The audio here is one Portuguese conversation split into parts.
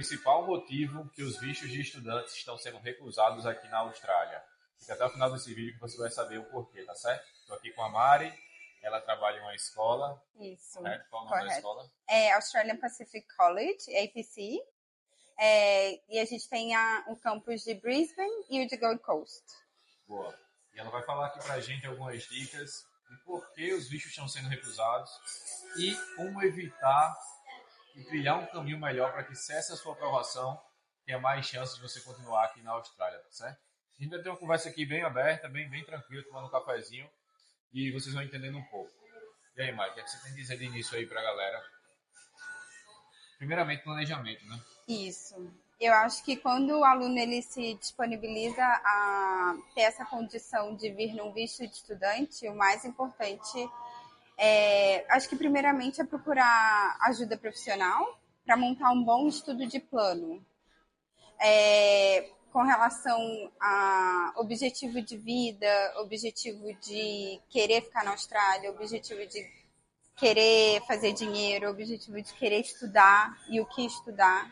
principal motivo que os vistos de estudantes estão sendo recusados aqui na Austrália. Fica até o final desse vídeo que você vai saber o porquê, tá certo? Estou aqui com a Mari, ela trabalha em uma escola. Isso. Certo? Qual o nome da escola? É Australian Pacific College, APC. E a gente tem o campus de Brisbane e o de Gold Coast. Boa. E ela vai falar aqui pra gente algumas dicas de por que os vistos estão sendo recusados e como evitar e criar um caminho melhor para que, se essa sua aprovação, tenha mais chances de você continuar aqui na Austrália, tá certo? A gente vai ter uma conversa aqui bem aberta, bem tranquila, tomando um cafezinho e vocês vão entendendo um pouco. E aí, Mike, o que é que você tem a dizer de início aí pra galera? Primeiramente, planejamento, né? Isso. Eu acho que quando o aluno ele se disponibiliza a ter essa condição de vir num visto de estudante, o mais importante acho que primeiramente é procurar ajuda profissional para montar um bom estudo de plano. Com relação a objetivo de vida, objetivo de querer ficar na Austrália, objetivo de querer fazer dinheiro, objetivo de querer estudar e o que estudar.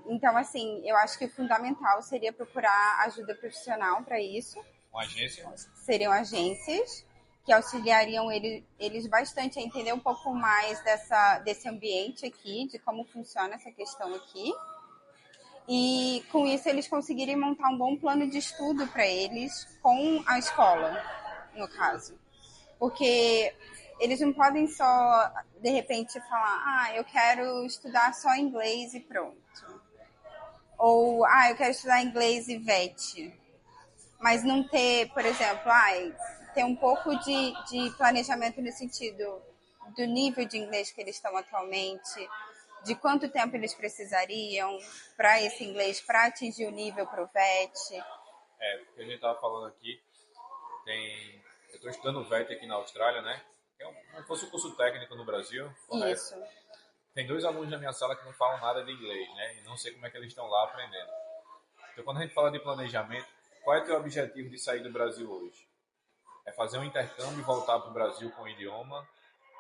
Então, assim, eu acho que o fundamental seria procurar ajuda profissional para isso. Uma agência? Seriam agências que auxiliariam eles bastante a entender um pouco mais desse ambiente aqui, de como funciona essa questão aqui. E com isso eles conseguirem montar um bom plano de estudo para eles com a escola, no caso. Porque eles não podem só, de repente, falar, eu quero estudar só inglês e pronto. Ou, eu quero estudar inglês e VET. Mas não ter, por exemplo, ter um pouco de planejamento no sentido do nível de inglês que eles estão atualmente, de quanto tempo eles precisariam para esse inglês, para atingir o nível para o VET. Porque a gente estava falando aqui, eu estou estudando o VET aqui na Austrália, né? É como se fosse um curso técnico no Brasil. Correto? Isso. Tem 2 alunos na minha sala que não falam nada de inglês, né? E não sei como é que eles estão lá aprendendo. Então, quando a gente fala de planejamento, qual é o teu objetivo de sair do Brasil hoje? É fazer um intercâmbio e voltar para o Brasil com o idioma?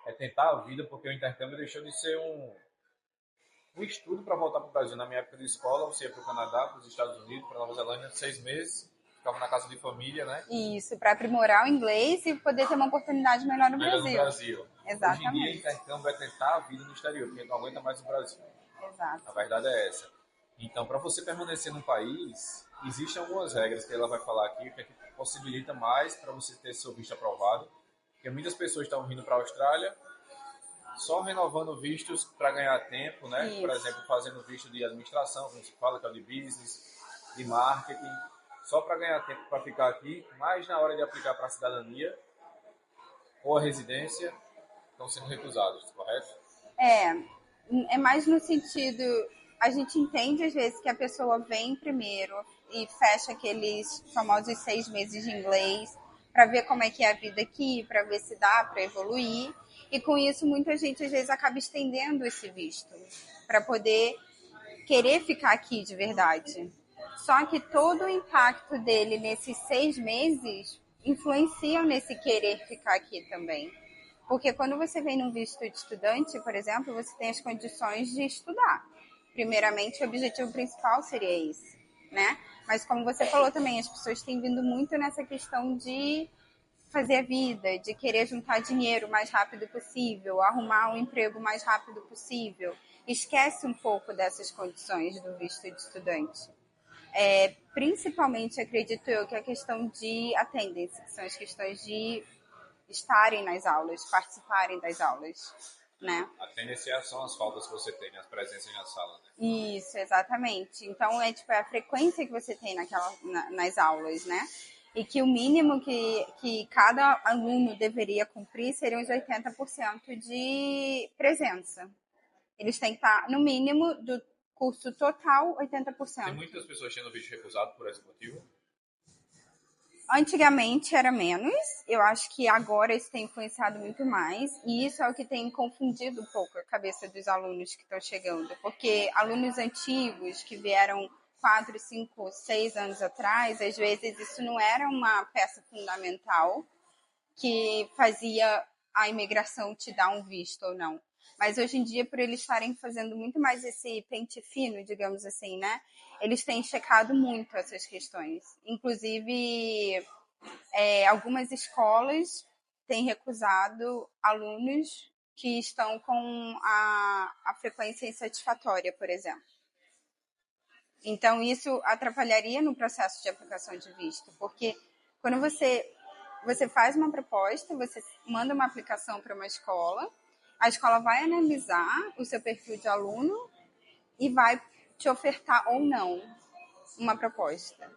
É tentar a vida, porque o intercâmbio deixou de ser um estudo para voltar para o Brasil. Na minha época de escola, você ia para o Canadá, para os Estados Unidos, para a Nova Zelândia, 6 meses, ficava na casa de família, né? Isso, para aprimorar o inglês e poder ter uma oportunidade melhor no Brasil. No Brasil. Exatamente. Hoje em dia, intercâmbio é tentar a vida no exterior, porque não aguenta mais o Brasil. Exato. A verdade é essa. Então, para você permanecer no país, existem algumas regras que ela vai falar aqui, que possibilita mais para você ter seu visto aprovado. Porque muitas pessoas estão vindo para a Austrália só renovando vistos para ganhar tempo, né? Isso. Por exemplo, fazendo visto de administração, como se fala, que é o de business, de marketing, só para ganhar tempo para ficar aqui, mas na hora de aplicar para a cidadania ou a residência, estão sendo recusados, correto? É mais no sentido, a gente entende às vezes que a pessoa vem primeiro e fecha aqueles famosos 6 meses de inglês para ver como é que é a vida aqui, para ver se dá para evoluir. E com isso muita gente às vezes acaba estendendo esse visto para poder querer ficar aqui de verdade. Só que todo o impacto dele nesses 6 meses influenciam nesse querer ficar aqui também. Porque quando você vem num visto de estudante, por exemplo, você tem as condições de estudar. Primeiramente, o objetivo principal seria esse, né? Mas como você falou também, as pessoas têm vindo muito nessa questão de fazer a vida, de querer juntar dinheiro o mais rápido possível, arrumar um emprego o mais rápido possível. Esquece um pouco dessas condições do visto de estudante. Principalmente, acredito eu, que a questão de attendance, que são as questões de estarem nas aulas, participarem das aulas, né? Attendance são as faltas que você tem, as presenças na sala, né? Isso, exatamente. Então, é a frequência que você tem nas aulas, né? E que o mínimo que cada aluno deveria cumprir seriam os 80% de presença. Eles têm que estar, no mínimo, do curso total, 80%. Tem muitas pessoas tendo visto recusado por esse motivo? Antigamente era menos, eu acho que agora isso tem influenciado muito mais, e isso é o que tem confundido um pouco a cabeça dos alunos que estão chegando, porque alunos antigos que vieram 4, 5, 6 anos atrás, às vezes isso não era uma peça fundamental que fazia a imigração te dar um visto ou não. Mas hoje em dia, por eles estarem fazendo muito mais esse pente fino, digamos assim, né? Eles têm checado muito essas questões. Inclusive, algumas escolas têm recusado alunos que estão com a frequência insatisfatória, por exemplo. Então, isso atrapalharia no processo de aplicação de visto, porque quando você faz uma proposta, você manda uma aplicação para uma escola, a escola vai analisar o seu perfil de aluno e vai te ofertar ou não uma proposta.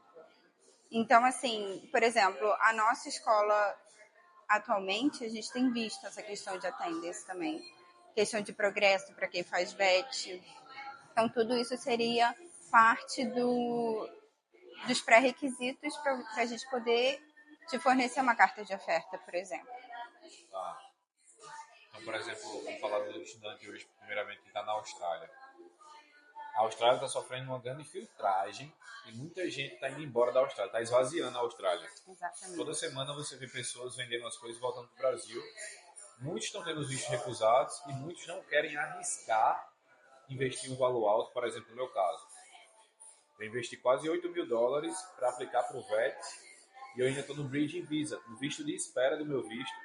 Então, assim, por exemplo, a nossa escola atualmente, a gente tem visto essa questão de attendance também, questão de progresso para quem faz VET. Então, tudo isso seria parte dos pré-requisitos para a gente poder te fornecer uma carta de oferta, por exemplo. Tá. Então, por exemplo, vamos falar do estudante hoje, primeiramente, que está na Austrália. A Austrália está sofrendo uma grande filtragem e muita gente está indo embora da Austrália, está esvaziando a Austrália. Exatamente. Toda semana você vê pessoas vendendo as coisas e voltando para o Brasil. Muitos estão tendo os vistos recusados e muitos não querem arriscar investir um valor alto, por exemplo, no meu caso. Eu investi quase $8.000 para aplicar para o VET e eu ainda estou no Bridging Visa, no visto de espera do meu visto.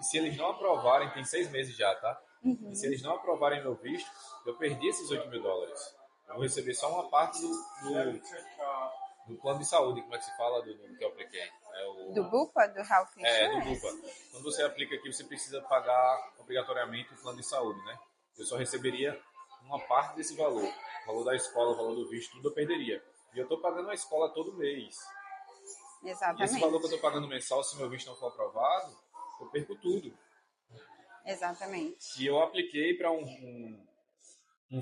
E se eles não aprovarem, tem 6 meses já, tá? E se eles não aprovarem meu visto, eu perdi esses $8.000. Eu vou receber só uma parte do plano de saúde, como é que se fala do que eu apliquei? Do BUPA, do Health Insurance? Do BUPA. Quando você aplica aqui, você precisa pagar obrigatoriamente o plano de saúde, né? Eu só receberia uma parte desse valor. O valor da escola, o valor do visto, tudo eu perderia. E eu estou pagando a escola todo mês. Exatamente. E esse valor que eu estou pagando mensal, se meu visto não for aprovado, eu perco tudo. Exatamente. E eu apliquei para um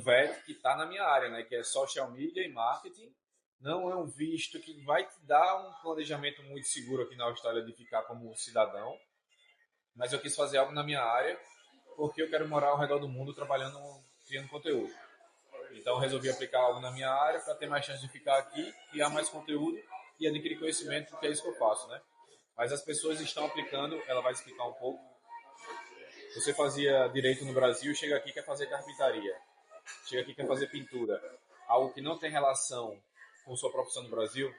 VET que está na minha área, né? Que é Social Media e Marketing. Não é um visto que vai te dar um planejamento muito seguro aqui na Austrália de ficar como cidadão. Mas eu quis fazer algo na minha área porque eu quero morar ao redor do mundo trabalhando, criando conteúdo. Então eu resolvi aplicar algo na minha área para ter mais chance de ficar aqui, criar mais conteúdo e adquirir conhecimento, porque é isso que eu faço, né? Mas as pessoas estão aplicando, ela vai explicar um pouco. Você fazia direito no Brasil, chega aqui e quer fazer carpintaria. Chega aqui e quer fazer pintura. Algo que não tem relação com sua profissão no Brasil,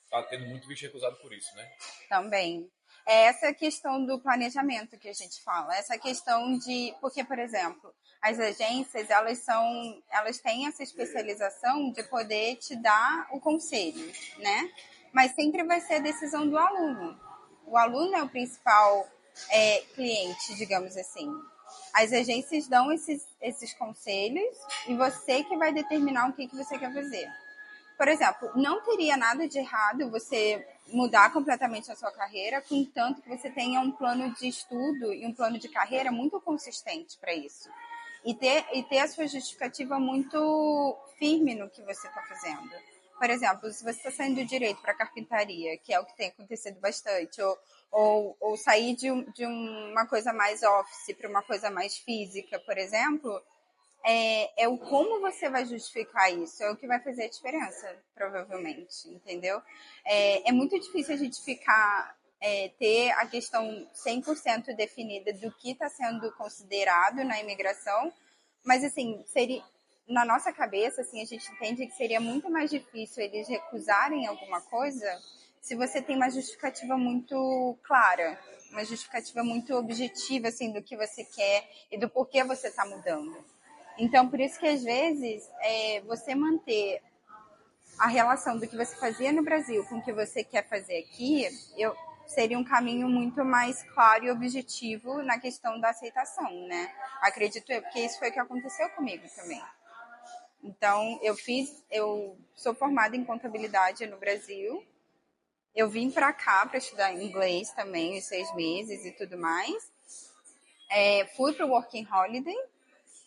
está tendo muito visto recusado por isso, né? Também. É essa questão do planejamento que a gente fala. Essa questão de... Porque, por exemplo, as agências, elas têm essa especialização de poder te dar o conselho, né? Mas sempre vai ser a decisão do aluno. O aluno é o principal cliente, digamos assim. As agências dão esses conselhos e você que vai determinar o que você quer fazer. Por exemplo, não teria nada de errado você mudar completamente a sua carreira, contanto que você tenha um plano de estudo e um plano de carreira muito consistente para isso. E ter a sua justificativa muito firme no que você está fazendo. Por exemplo, se você está saindo do direito para carpintaria, que é o que tem acontecido bastante, ou sair de uma coisa mais office para uma coisa mais física, por exemplo, é o como você vai justificar isso, é o que vai fazer a diferença, provavelmente, entendeu? É muito difícil a gente ter a questão 100% definida do que está sendo considerado na imigração, mas, assim, na nossa cabeça, assim, a gente entende que seria muito mais difícil eles recusarem alguma coisa se você tem uma justificativa muito clara, uma justificativa muito objetiva, assim, do que você quer e do porquê você está mudando. Então, por isso que, às vezes, você manter a relação do que você fazia no Brasil com o que você quer fazer aqui, seria um caminho muito mais claro e objetivo na questão da aceitação, né? Acredito eu, porque isso foi o que aconteceu comigo também. Então, eu sou formada em contabilidade no Brasil, eu vim para cá para estudar inglês também, os 6 meses e tudo mais, fui para o Working Holiday,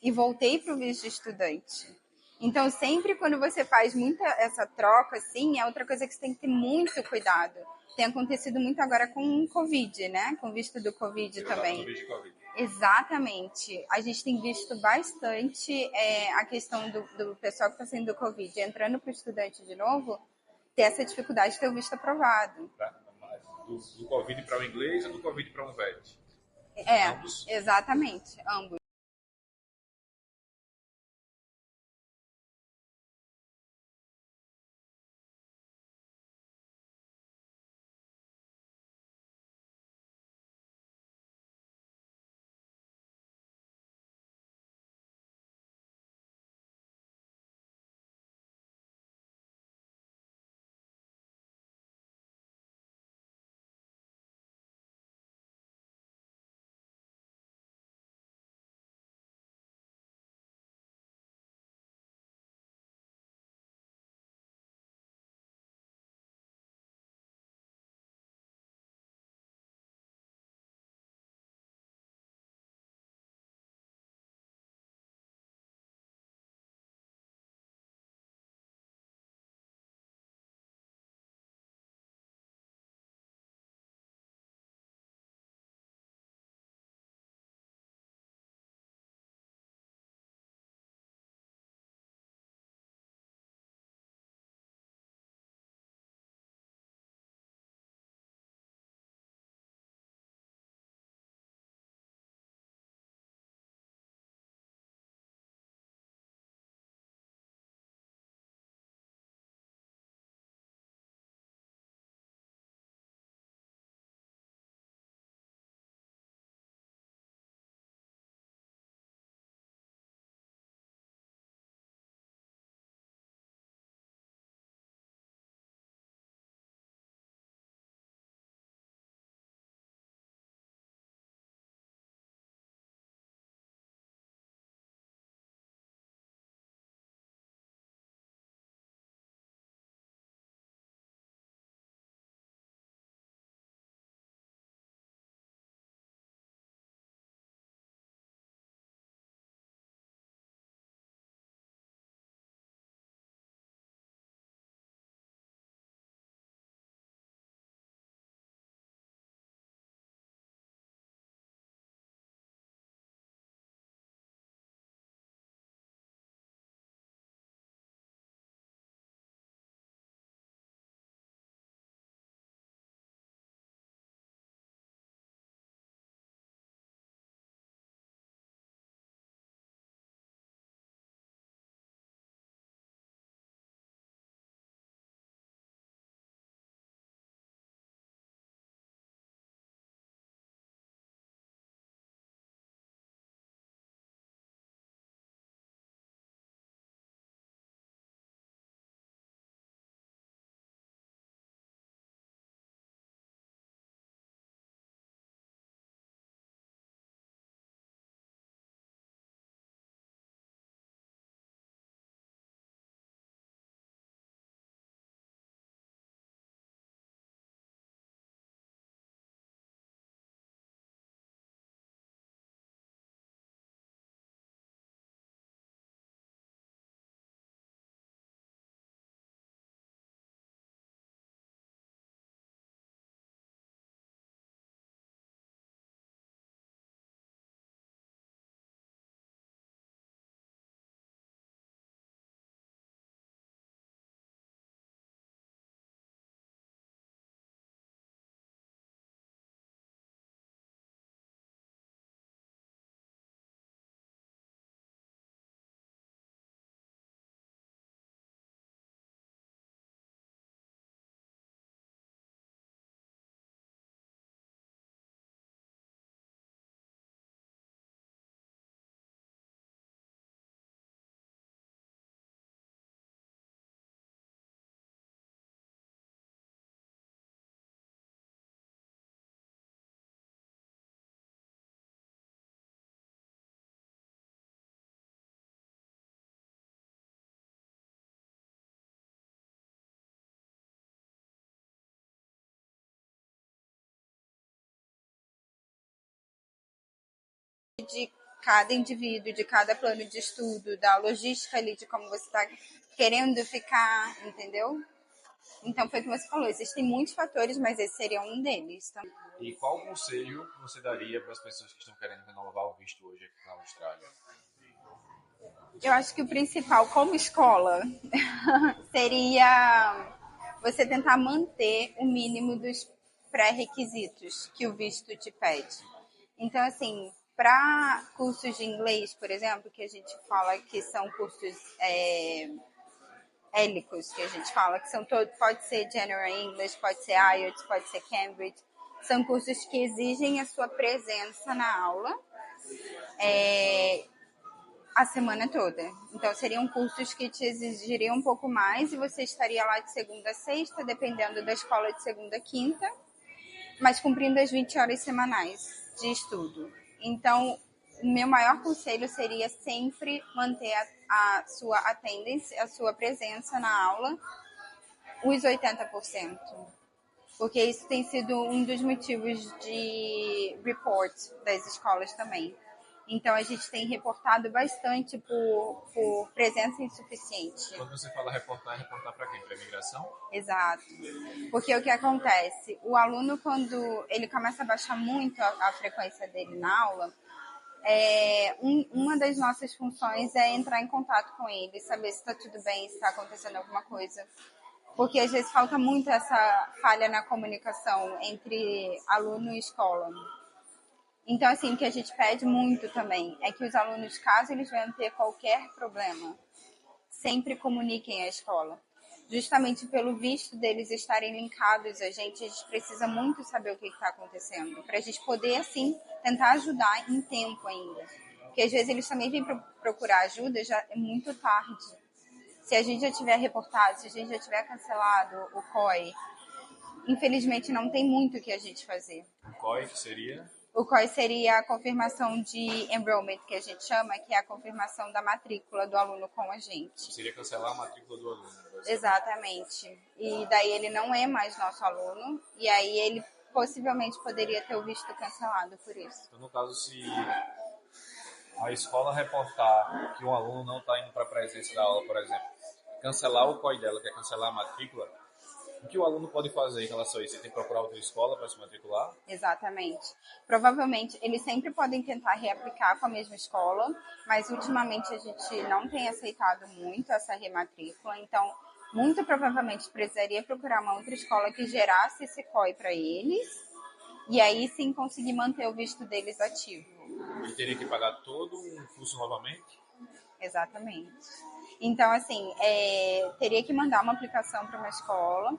e voltei para o visto de estudante. Então, sempre quando você faz muita essa troca, assim, é outra coisa que você tem que ter muito cuidado. Tem acontecido muito agora com o Covid, né? Com o visto do Covid também. COVID. Exatamente. A gente tem visto bastante a questão do pessoal que está saindo do Covid, entrando para o estudante de novo, ter essa dificuldade de ter o visto aprovado. Do Covid para o inglês ou do Covid para um VET? Ambos. Exatamente, ambos. de cada indivíduo, de cada plano de estudo, da logística ali, de como você está querendo ficar, entendeu? Então, foi o que você falou, existem muitos fatores, mas esse seria um deles. Tá? E qual conselho você daria para as pessoas que estão querendo renovar o visto hoje aqui na Austrália? Eu acho que o principal, como escola, seria você tentar manter o mínimo dos pré-requisitos que o visto te pede. Então, assim, para cursos de inglês, por exemplo, que a gente fala que são cursos hélicos, que a gente fala que são todos, pode ser General English, pode ser IELTS, pode ser Cambridge, são cursos que exigem a sua presença na aula a semana toda. Então, seriam cursos que te exigiriam um pouco mais e você estaria lá de segunda a sexta, dependendo da escola de segunda a quinta, mas cumprindo as 20 horas semanais de estudo. Então, o meu maior conselho seria sempre manter a sua attendance, a sua presença na aula, os 80%. Porque isso tem sido um dos motivos de report das escolas também. Então, a gente tem reportado bastante por presença insuficiente. Quando você fala reportar, é reportar para quem? Para a imigração? Exato. Porque o que acontece? O aluno, quando ele começa a baixar muito a frequência dele na aula, uma das nossas funções é entrar em contato com ele, saber se está tudo bem, se está acontecendo alguma coisa. Porque às vezes falta muito essa falha na comunicação entre aluno e escola. Então, assim, o que a gente pede muito também é que os alunos, caso eles venham ter qualquer problema, sempre comuniquem à escola. Justamente pelo visto deles estarem linkados a gente precisa muito saber o que está acontecendo, para a gente poder, assim, tentar ajudar em tempo ainda. Porque às vezes eles também vêm procurar ajuda, já é muito tarde. Se a gente já tiver reportado, se a gente já tiver cancelado o COI, infelizmente não tem muito o que a gente fazer. O COI, que seria? O COI seria a confirmação de enrollment, que a gente chama, que é a confirmação da matrícula do aluno com a gente. Seria cancelar a matrícula do aluno. Exatamente. E daí ele não é mais nosso aluno, e aí ele possivelmente poderia ter o visto cancelado por isso. Então, no caso, se a escola reportar que um aluno não está indo para a presença da aula, por exemplo, cancelar o COI dela, que é cancelar a matrícula, o que o aluno pode fazer em relação a isso? Ele tem que procurar outra escola para se matricular? Exatamente. Provavelmente, eles sempre podem tentar reaplicar com a mesma escola, mas ultimamente a gente não tem aceitado muito essa rematrícula, então muito provavelmente precisaria procurar uma outra escola que gerasse esse COI para eles, e aí sim conseguir manter o visto deles ativo. Ele teria que pagar todo um curso novamente? Exatamente. Então, assim, teria que mandar uma aplicação para uma escola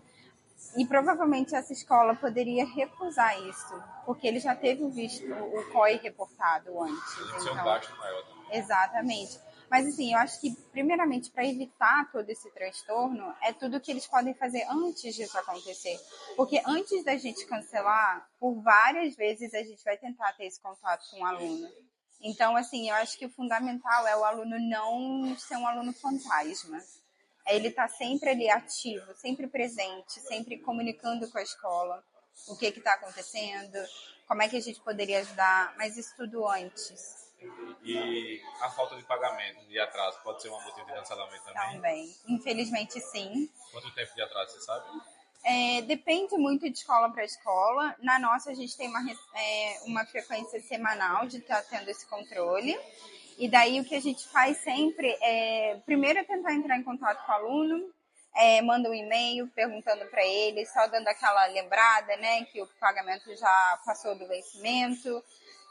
e provavelmente essa escola poderia recusar isso, porque ele já teve o visto, o COI reportado antes. Deve ser um gasto maior também. Exatamente. Mas, assim, eu acho que, primeiramente, para evitar todo esse transtorno, é tudo que eles podem fazer antes disso acontecer. Porque antes da gente cancelar, por várias vezes a gente vai tentar ter esse contato com o aluno. Então, assim, eu acho que o fundamental é o aluno não ser um aluno fantasma. É ele estar sempre ali ativo, sempre presente, sempre comunicando com a escola o que está acontecendo, como é que a gente poderia ajudar, mas isso tudo antes. E a falta de pagamento, de atraso, pode ser um motivo de cancelamento também? Também. Infelizmente, sim. Quanto tempo de atraso, você sabe? Depende muito de escola para escola. Na nossa, a gente tem uma frequência semanal de estar tendo esse controle. E daí, o que a gente faz sempre primeiro, é tentar entrar em contato com o aluno, manda um e-mail perguntando para ele, só dando aquela lembrada, né, que o pagamento já passou do vencimento.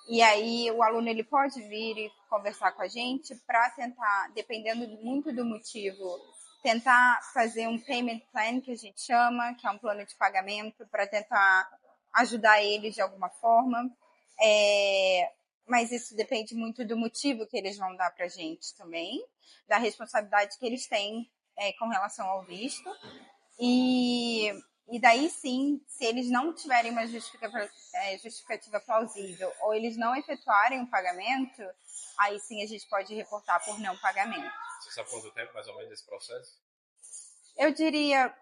E aí, o aluno ele pode vir e conversar com a gente para tentar, dependendo muito do motivo, tentar fazer um payment plan, que a gente chama, que é um plano de pagamento, para tentar ajudar eles de alguma forma. Mas isso depende muito do motivo que eles vão dar para a gente também, da responsabilidade que eles têm com relação ao visto. E daí sim, se eles não tiverem uma justificativa plausível ou eles não efetuarem o pagamento, aí sim a gente pode reportar por não pagamento. Você sabe quanto tempo mais ou menos desse processo? Eu diria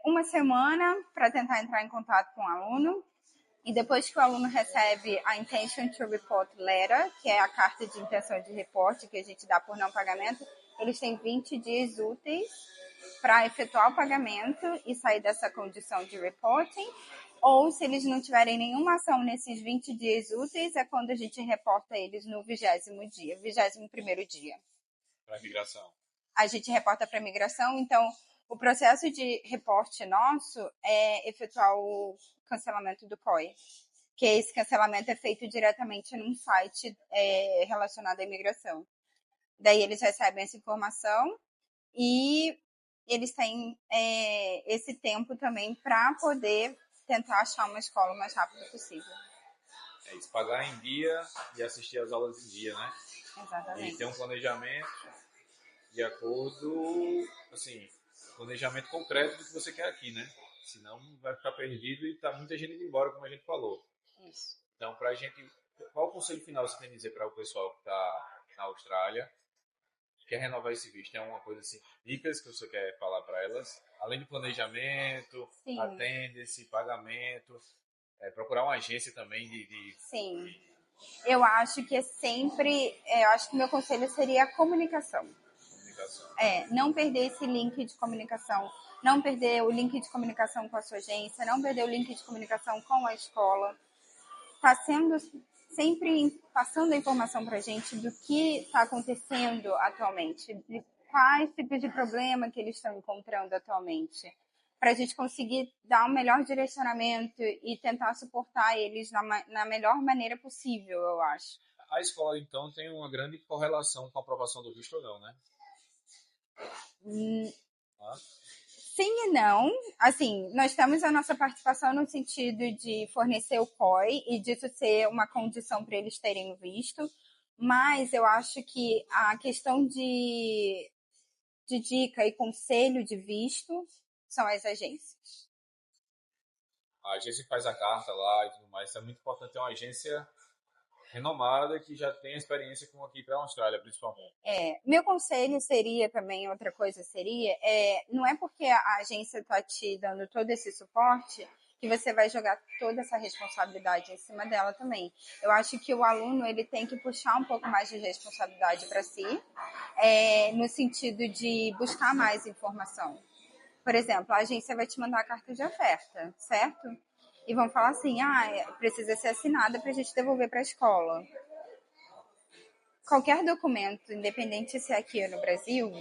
uma semana para tentar entrar em contato com o aluno. E depois que o aluno recebe a Intention to Report Letter, que é a carta de intenção de reporte que a gente dá por não pagamento, eles têm 20 dias úteis para efetuar o pagamento e sair dessa condição de reporting. Ou se eles não tiverem nenhuma ação nesses 20 dias úteis, é quando a gente reporta eles no 20º dia, 21º dia. Para migração. A gente reporta para a migração, então o processo de reporte nosso é efetuar o cancelamento do COI, que esse cancelamento é feito diretamente num site relacionado à imigração. Daí eles recebem essa informação e eles têm esse tempo também para poder tentar achar uma escola o mais rápido possível. É isso, pagar em dia e assistir às aulas em dia, né? Exatamente. E ter um planejamento de acordo, assim, planejamento concreto do que você quer aqui, né? Senão vai ficar perdido e tá muita gente indo embora, como a gente falou. Isso. Então, pra gente, qual o conselho final você tem a dizer para o pessoal que está na Austrália, quer renovar esse visto? É uma coisa assim, dicas que você quer falar para elas? Além do planejamento, Sim. attendance, pagamento, procurar uma agência também Sim. Eu acho que eu acho que meu conselho seria a comunicação. Não perder esse link de comunicação, não perder o link de comunicação com a sua agência, não perder o link de comunicação com a escola. Está sendo sempre passando a informação para a gente do que está acontecendo atualmente, de quais tipos de problema que eles estão encontrando atualmente, para a gente conseguir dar um melhor direcionamento e tentar suportar eles na melhor maneira possível, eu acho. A escola, então, tem uma grande correlação com a aprovação do visto ou não, né? Sim e não. Assim, nós temos a nossa participação no sentido de fornecer o COI e disso ser uma condição para eles terem visto, mas eu acho que a questão de dica e conselho de visto são as agências. A agência que faz a carta lá e tudo mais, é muito importante ter uma agência renomada que já tem experiência com aqui para a Austrália, principalmente. Meu conselho seria também, outra coisa seria, não é porque a agência está te dando todo esse suporte que você vai jogar toda essa responsabilidade em cima dela também. Eu acho que o aluno ele tem que puxar um pouco mais de responsabilidade para si, no sentido de buscar mais informação. Por exemplo, a agência vai te mandar a carta de oferta, certo? E vão falar assim, precisa ser assinada para a gente devolver para a escola. Qualquer documento, independente se é aqui ou no Brasil,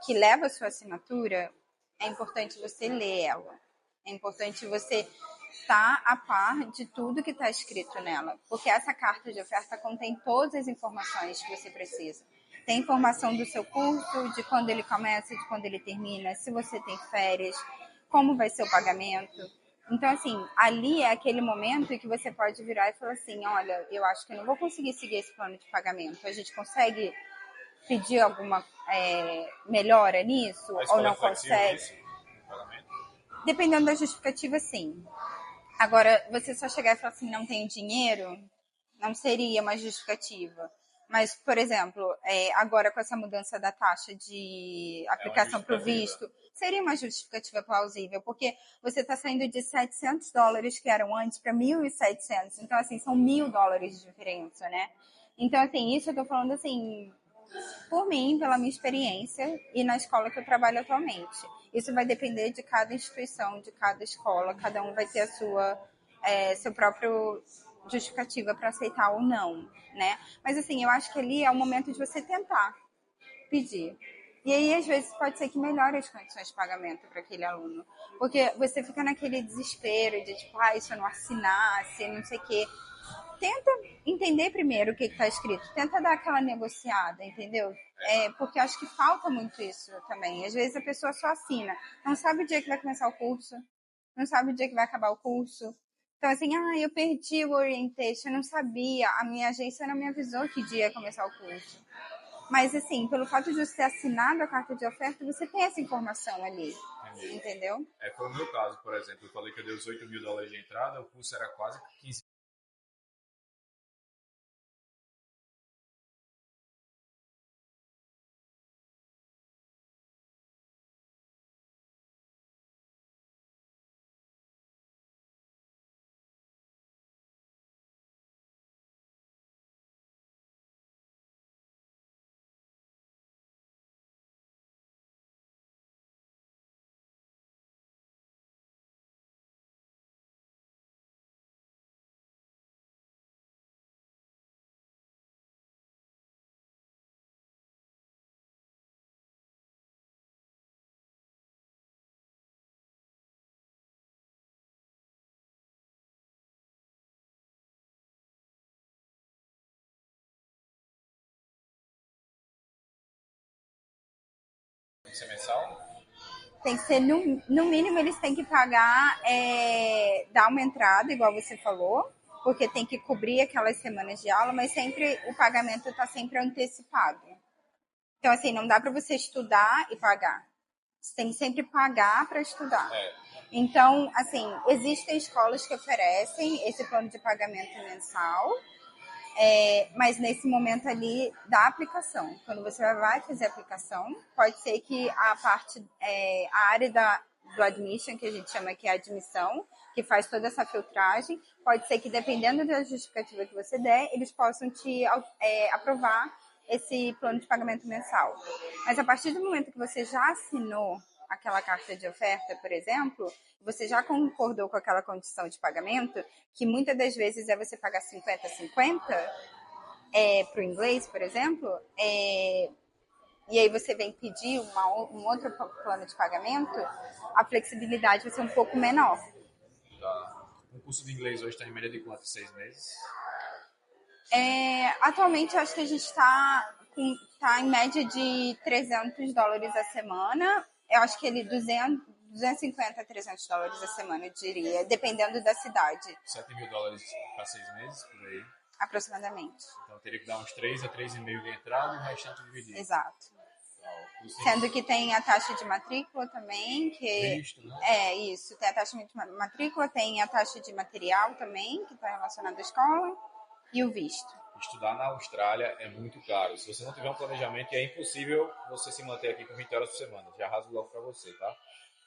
que leva a sua assinatura, é importante você ler ela. É importante você estar a par de tudo que está escrito nela, porque essa carta de oferta contém todas as informações que você precisa. Tem informação do seu curso, de quando ele começa, de quando ele termina, se você tem férias, como vai ser o pagamento. Então, assim, ali é aquele momento que você pode virar e falar assim, olha, eu acho que eu não vou conseguir seguir esse plano de pagamento. A gente consegue pedir alguma melhora nisso ou não consegue? Dependendo da justificativa, sim. Agora, você só chegar e falar assim, não tenho dinheiro, não seria uma justificativa. Mas, por exemplo, agora com essa mudança da taxa de aplicação para o visto, seria uma justificativa plausível, porque você está saindo de $700 que eram antes para 1.700. Então, assim, são $1.000 de diferença, né? Então, assim, isso eu estou falando, assim, por mim, pela minha experiência e na escola que eu trabalho atualmente. Isso vai depender de cada instituição, de cada escola, cada um vai ter a sua, seu próprio justificativa para aceitar ou não, né? Mas assim, eu acho que ali é o momento de você tentar pedir. E aí, às vezes, pode ser que melhore as condições de pagamento para aquele aluno. Porque você fica naquele desespero de, tipo, se eu não assinasse, não sei o quê. Tenta entender primeiro o que está escrito. Tenta dar aquela negociada, entendeu? Porque acho que falta muito isso também. Às vezes a pessoa só assina. Não sabe o dia que vai começar o curso. Não sabe o dia que vai acabar o curso. Então, assim, eu perdi o orientation, eu não sabia. A minha agência não me avisou que dia ia começar o curso. Mas, assim, pelo fato de você ter assinado a carta de oferta, você tem essa informação ali. Entendeu? Foi o meu caso, por exemplo. Eu falei que eu dei os $8.000 de entrada, o curso era quase 15 que ser mensal? Tem que ser, no mínimo, eles têm que pagar, dar uma entrada, igual você falou, porque tem que cobrir aquelas semanas de aula, mas sempre o pagamento está sempre antecipado. Então, assim, não dá para você estudar e pagar. Você tem que sempre pagar para estudar. Então, assim, existem escolas que oferecem esse plano de pagamento mensal, mas nesse momento ali da aplicação, quando você vai fazer a aplicação, pode ser que a parte, a área do admission, que a gente chama que é a admissão, que faz toda essa filtragem, pode ser que dependendo da justificativa que você der, eles possam te aprovar esse plano de pagamento mensal. Mas a partir do momento que você já assinou aquela carta de oferta, por exemplo, você já concordou com aquela condição de pagamento, que muitas das vezes é você pagar 50-50 para o inglês, por exemplo, e aí você vem pedir um outro plano de pagamento, a flexibilidade vai ser um pouco menor. Tá. O curso de inglês hoje está em média de quanto? 6 meses? Atualmente, eu acho que a gente está em média de $300 a semana. Eu acho que ele 250 a $300 a semana, eu diria, dependendo da cidade. $7.000 para 6 meses, por aí. Aproximadamente. Então teria que dar uns 3 a 3,5 de entrada e o restante dividido. Exato. Sendo que tem a taxa de matrícula também, que visto, né? Isso, tem a taxa de matrícula, tem a taxa de material também, que está relacionada à escola, e o visto. Estudar na Austrália é muito caro. Se você não tiver um planejamento, é impossível você se manter aqui com 20 horas por semana. Já rasgo logo para você, tá?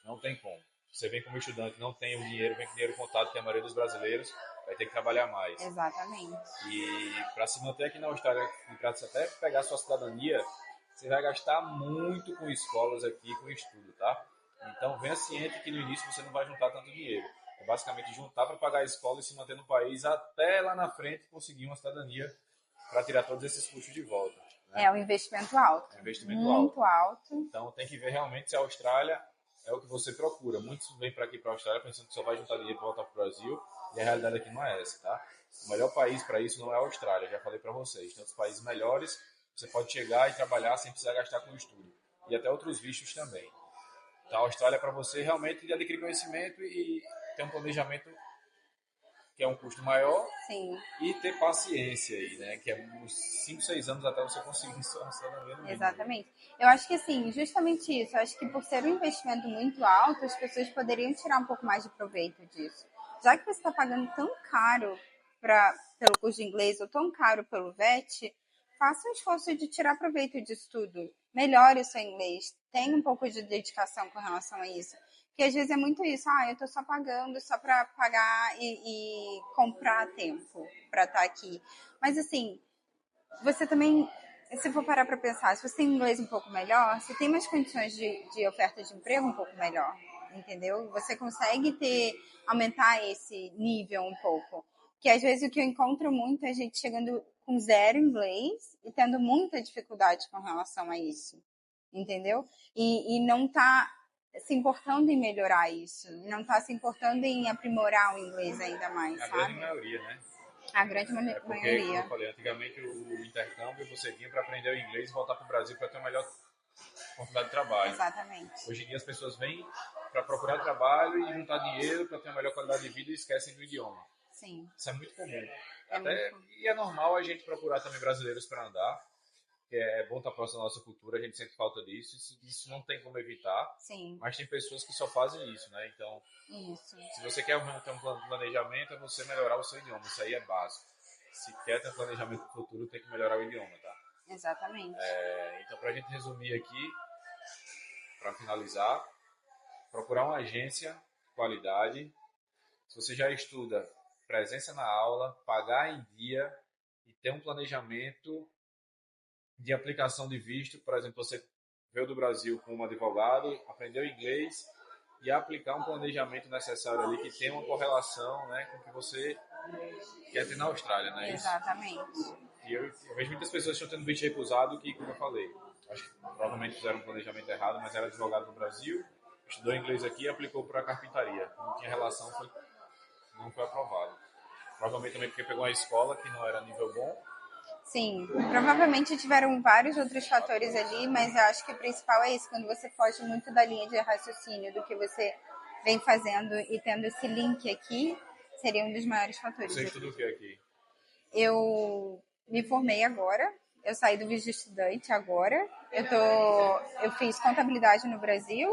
Não tem como. Você vem como estudante, não tem o dinheiro, vem com dinheiro contado, que a maioria dos brasileiros vai ter que trabalhar mais. Exatamente. E para se manter aqui na Austrália, para até pegar sua cidadania, você vai gastar muito com escolas aqui, com estudo, tá? Então venha ciente que no início você não vai juntar tanto dinheiro. É basicamente juntar para pagar a escola e se manter no país até lá na frente conseguir uma cidadania para tirar todos esses custos de volta. Né? É um investimento alto. É um investimento muito alto. Então tem que ver realmente se a Austrália é o que você procura. Muitos vêm para aqui para a Austrália pensando que só vai juntar dinheiro e voltar para o Brasil, e a realidade aqui não é essa, tá? O melhor país para isso não é a Austrália, já falei para vocês. Tem outros países melhores, você pode chegar e trabalhar sem precisar gastar com estudo. E até outros vistos também. Então a Austrália é para você realmente adquirir conhecimento e ter um planejamento que é um custo maior. Sim. E ter paciência aí, né? Que é uns 5, 6 anos até você conseguir sua cidadania no mínimo. Exatamente. Eu acho que, assim, justamente isso. Eu acho que por ser um investimento muito alto, as pessoas poderiam tirar um pouco mais de proveito disso. Já que você está pagando tão caro pelo curso de inglês ou tão caro pelo VET, faça um esforço de tirar proveito disso tudo. Melhore o seu inglês. Tenha um pouco de dedicação com relação a isso. Porque às vezes é muito isso. Eu tô só pagando só para pagar e comprar tempo para estar aqui. Mas, assim, você também, se for parar para pensar, se você tem inglês um pouco melhor, você tem mais condições de oferta de emprego um pouco melhor, entendeu? Você consegue aumentar esse nível um pouco. Que às vezes o que eu encontro muito é a gente chegando com zero inglês e tendo muita dificuldade com relação a isso, entendeu? E não tá se importando em melhorar isso, não tá se importando em aprimorar o inglês ainda mais, A sabe? grande maioria, né? A grande maioria. Como eu falei, antigamente o intercâmbio você vinha para aprender o inglês e voltar para o Brasil para ter uma melhor oportunidade de trabalho. Exatamente. Hoje em dia as pessoas vêm para procurar trabalho e juntar dinheiro para ter uma melhor qualidade de vida e esquecem do idioma. Sim. Isso é muito comum. E é normal a gente procurar também brasileiros para andar, que é bom estar próximo da nossa cultura, a gente sente falta disso, isso não tem como evitar. Sim. Mas tem pessoas que só fazem isso, né? Então, se você quer ter um plano de planejamento, é você melhorar o seu idioma, isso aí é básico. Se quer ter um planejamento futuro, tem que melhorar o idioma, tá? Exatamente. Então, para a gente resumir aqui, para finalizar, procurar uma agência de qualidade. Se você já estuda, presença na aula, pagar em dia e ter um planejamento de aplicação de visto. Por exemplo, você veio do Brasil como advogado, aprendeu inglês e aplicar um planejamento necessário ali que tenha uma correlação, né, com o que você quer ter na Austrália, né? Exatamente. E eu vejo muitas pessoas que estão tendo visto recusado que, como eu falei, acho que provavelmente fizeram um planejamento errado, mas era advogado no Brasil, estudou inglês aqui e aplicou para a carpintaria. Não tinha relação, não foi aprovado. Provavelmente também porque pegou uma escola que não era nível bom. Sim, provavelmente tiveram vários outros fatores ali, mas eu acho que o principal é isso, quando você foge muito da linha de raciocínio do que você vem fazendo e tendo esse link aqui, seria um dos maiores fatores. Você estuda o que aqui? Eu me formei agora, eu saí do visto de estudante agora. Eu fiz contabilidade no Brasil,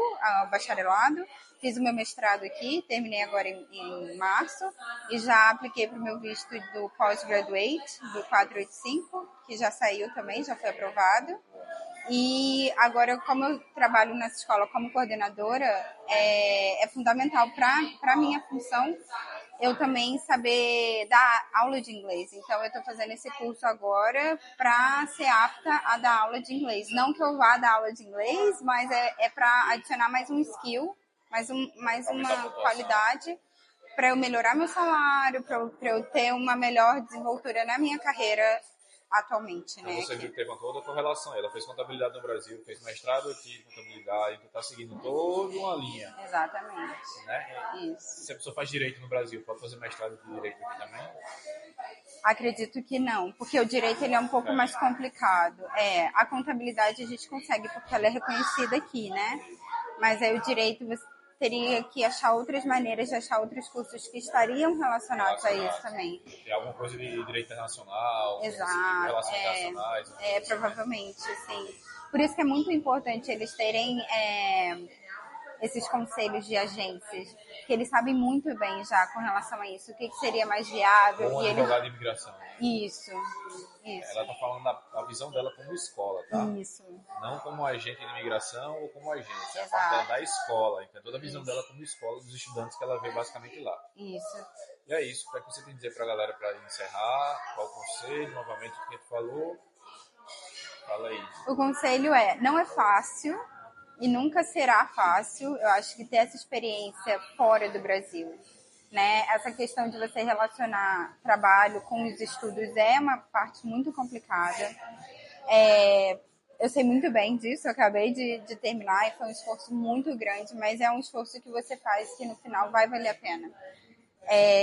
bacharelado, fiz o meu mestrado aqui, terminei agora em março e já apliquei para o meu visto do postgraduate, do 485, que já saiu também, já foi aprovado. E agora, como eu trabalho nessa escola como coordenadora, é fundamental para a minha função eu também saber dar aula de inglês. Então, eu estou fazendo esse curso agora para ser apta a dar aula de inglês. Não que eu vá dar aula de inglês, mas é para adicionar mais um skill, mais uma qualidade para eu melhorar meu salário, para eu ter uma melhor desenvoltura na minha carreira atualmente, né? Então você viu que teve uma toda correlação. Ela fez contabilidade no Brasil, fez mestrado aqui em contabilidade, então está seguindo toda uma linha. Exatamente. Né? Isso. Se a pessoa faz direito no Brasil, pode fazer mestrado de direito aqui também? Acredito que não, porque o direito ele é um pouco mais complicado. A contabilidade a gente consegue porque ela é reconhecida aqui, né? Mas aí o direito você teria que achar outras maneiras de achar outros cursos que estariam relacionados a isso também. Tem alguma coisa de direito internacional, Exato, relações internacionais. provavelmente, sim. Por isso que é muito importante eles terem esses conselhos de agências, que eles sabem muito bem já com relação a isso, o que seria mais viável. Ou advogado de imigração. Isso. Ela está falando da visão dela como escola, tá? Isso. Não como agente de imigração ou como agência. Exato. A parte da escola, então toda a visão dela como escola, dos estudantes que ela vê basicamente lá. Isso. E é isso. O que você tem a dizer para a galera para encerrar? Qual o conselho? Novamente o que a gente falou? Fala aí. O conselho não é fácil e nunca será fácil. Eu acho que ter essa experiência fora do Brasil, né? Essa questão de você relacionar trabalho com os estudos é uma parte muito complicada. Eu sei muito bem disso, eu acabei de terminar e foi um esforço muito grande, mas é um esforço que você faz que no final vai valer a pena.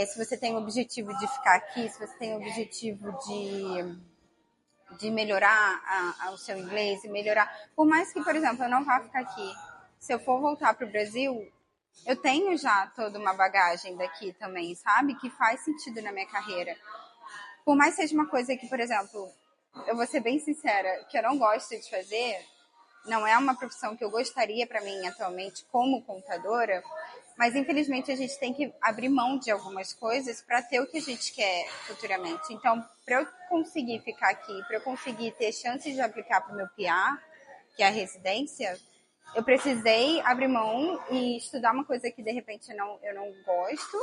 Se você tem o objetivo de ficar aqui, se você tem o objetivo de melhorar o seu inglês e melhorar. Por mais que, por exemplo, eu não vá ficar aqui, se eu for voltar para o Brasil, eu tenho já toda uma bagagem daqui também, sabe? Que faz sentido na minha carreira. Por mais que seja uma coisa que, por exemplo, eu vou ser bem sincera, que eu não gosto de fazer, não é uma profissão que eu gostaria para mim atualmente como contadora, mas infelizmente a gente tem que abrir mão de algumas coisas para ter o que a gente quer futuramente. Então, para eu conseguir ficar aqui, para eu conseguir ter chances de aplicar para o meu PA, que é a residência, eu precisei abrir mão e estudar uma coisa que de repente eu não gosto,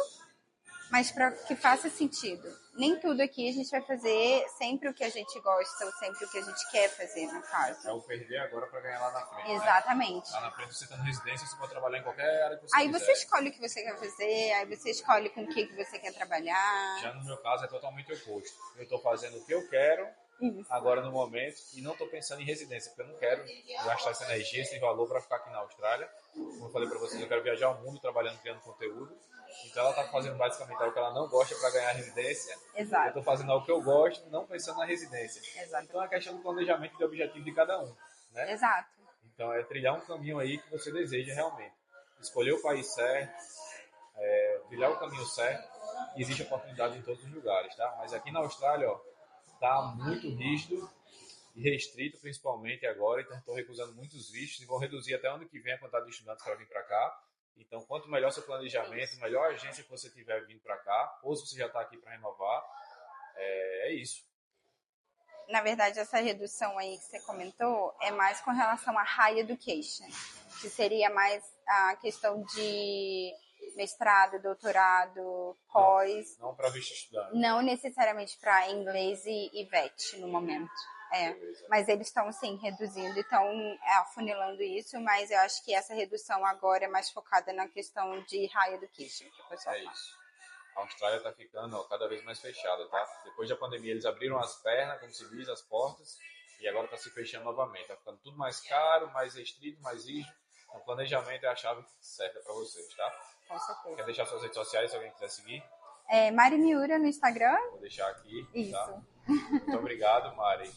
mas para que faça sentido. Nem tudo aqui a gente vai fazer sempre o que a gente gosta ou sempre o que a gente quer fazer, no caso. É o perder agora para ganhar lá na frente. Exatamente. Né? Lá na frente você está na residência, você pode trabalhar em qualquer área que você quiser. Aí você escolhe o que você quer fazer, aí você escolhe com o que você quer trabalhar. Já no meu caso é totalmente oposto. Eu estou fazendo o que eu quero, agora no momento, e não estou pensando em residência, porque eu não quero gastar essa energia, esse valor para ficar aqui na Austrália. Como eu falei para vocês, eu quero viajar ao mundo trabalhando, criando conteúdo. Então ela está fazendo basicamente algo que ela não gosta para ganhar a residência. Exato. Eu estou fazendo algo que eu gosto, não pensando na residência. Exato. Então é a questão do planejamento e do objetivo de cada um. Né? Exato. Então é trilhar um caminho aí que você deseja realmente. Escolher o país certo, trilhar o caminho certo, e existe oportunidade em todos os lugares, tá? Mas aqui na Austrália, ó, tá muito rígido e restrito, principalmente agora, então estou recusando muitos vistos e vou reduzir até ano que vem a quantidade de estudantes para vir para cá. Então, quanto melhor seu planejamento, melhor a agência que você tiver vindo para cá, ou se você já está aqui para renovar, é isso. Na verdade, essa redução aí que você comentou é mais com relação a high education, que seria mais a questão de mestrado, doutorado, pós. Não para visto estudante. Não necessariamente para inglês e VET no momento. Mas eles estão, sim, reduzindo e estão afunilando isso, mas eu acho que essa redução agora é mais focada na questão de high education. É isso. A Austrália está ficando cada vez mais fechada, tá? Depois da pandemia eles abriram as pernas, como se diz, as portas, e agora está se fechando novamente. Está ficando tudo mais caro, mais restrito, mais rígido. Então, planejamento é a chave certa para vocês, tá? Com certeza. Quer deixar suas redes sociais se alguém quiser seguir? Mari Miura no Instagram. Vou deixar aqui. Isso. Tá? Muito obrigado, Mari.